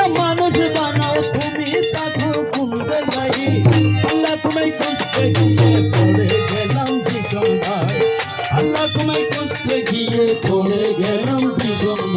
দিয়া মানুষ বানাও তুমি তাকে ভুলতে যাই আল্লাহ তোমায় খুঁজতে গিয়ে পড়ে গেলাম ভীষণ ভাই আল্লাহ তোমায় খুঁজতে গিয়ে পড়ে গেলাম ভীষণ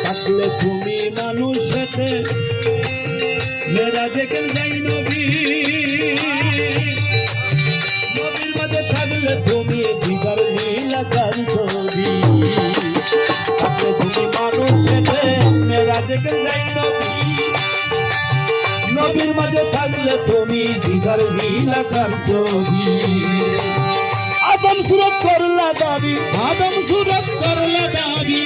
থাকলে তুমি মানুষেতে মেরা দেখেন যাই নবী নবীর মাঝে থাকলে তুমি দিদার নীলাকার ছবি থাকলে তুমি মানুষেতে মেরা দেখেন যাই নবী নবীর মাঝে থাকলে তুমি দিদার নীলাকার ছবি আদম সুরত করলা দাবি আদম সুরত করলা দাবি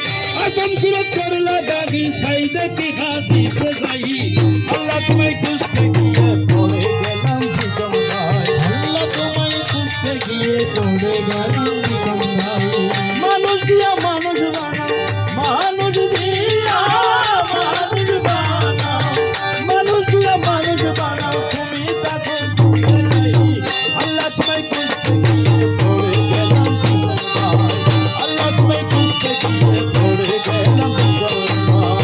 আদম সুরত করলা দাবি সাইদে কি হাদিস যাই আল্লাহ তোমায় খুঁজতে গিয়ে পড়ে গেলাম ভীষণ ভাই আল্লাহ তোমায় খুঁজতে গিয়ে পড়ে গেলাম ভীষণ ভাই মানুষ দিয়া মানুষ বানাও মানুষ দিয়া মানুষ বানাও মানুষ দিয়া মানুষ বানাও তুমি তাকে ভুলতে যাই আল্লাহ তোমায় খুঁজতে গিয়ে পড়ে গেলাম ভীষণ ভাই আল্লাহ তোমায় খুঁজতে গিয়ে পড়ে গেলাম ভীষণ ভাই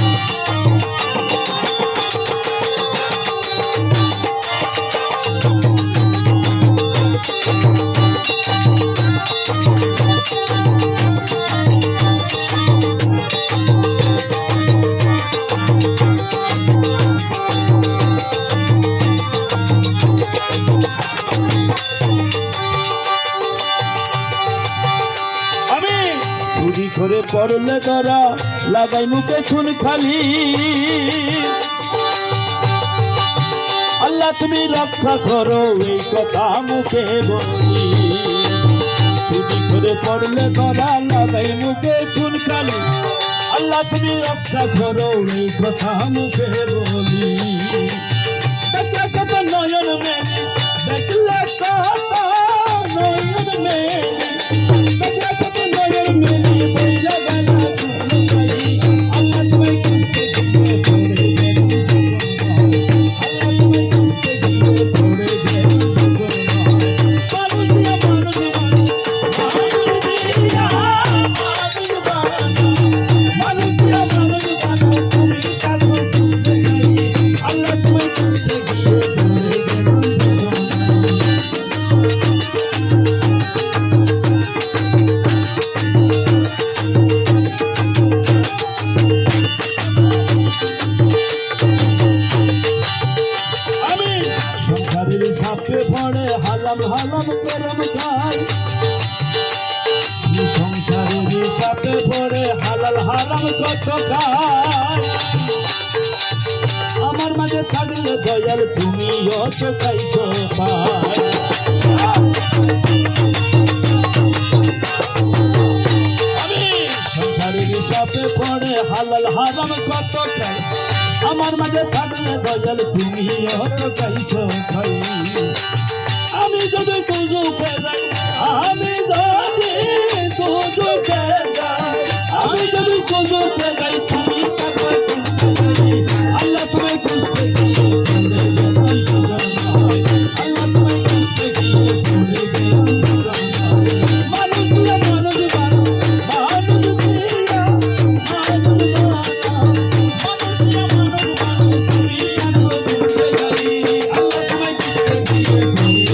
চুরি করে পড়লে ধরা লাগাই মুখে শুন খালি আল্লাহ তুমি রক্ষা করো এই কথা মুখে বলি চুরি করে পড়লে ধরা লাগাই মুখে শুন খালি আল্লাহ তুমি রক্ষা করো এই কথা মুখে বলি দেখলে কত নয়ন মেলে দেখলে কত নয়ন মেলে দেখলে কত নয়ন মেলে হালাম হালাম করম খাই সংসারের সাথে পড়ে হালাল হারাম কত খাই আমার মাঝে থাকলে দয়াল তুমি অত চাইছো পাই আমি সংসারের সাথে পড়ে হালাল হারাম কত খাই আমার মাঝে থাকলে দয়াল তুমি অত চাইছো খাই আমি যদি সুযোগে যাই আমি যদি সুযোগে যাই আমি যদি সুযোগে যাই তুমি তাকে আল্লাহ তোমায় খুঁজতে গিয়ে পড়ে গেলাম আল্লাহ তোমায় খুঁজতে গিয়ে পড়ে গেলাম মানুষ দিয়া মানুষ বানাও মানুষ দিয়া মানুষ বানাও মানুষ দিয়া মানুষ বানাও তুমি তাকে ভুলতে যাই আল্লাহ তোমায় খুঁজতে গিয়ে পড়ে